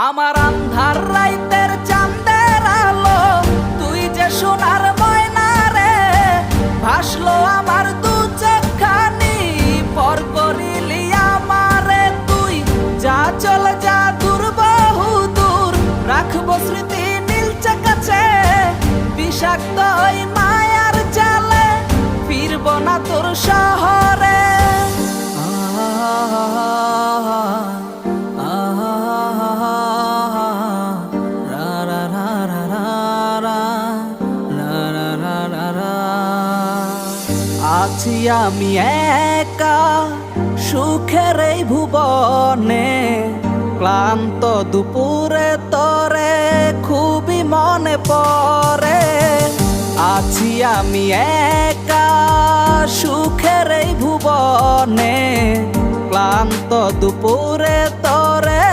আমার আন্ধার রাইতের চাঁদের আলো, তুই যে সোনার ময়না রে, ভাসলো আমার দু চোখখানি, পর করিলি আমারে তুই। যা চল যা দূর বহু দূর, রাখবো স্মৃতি নীলচে কাছে, বিষাক্ত ওই মায়ার জালে ফিরব না তোর শহরে। আছি আমি একা সুখের এই ভুবনে, ক্লান্ত দুপুরে তরে খুবই মনে পড়ে। আছি আমি একা সুখের এই ভুবনে, ক্লান্ত দুপুরে তরে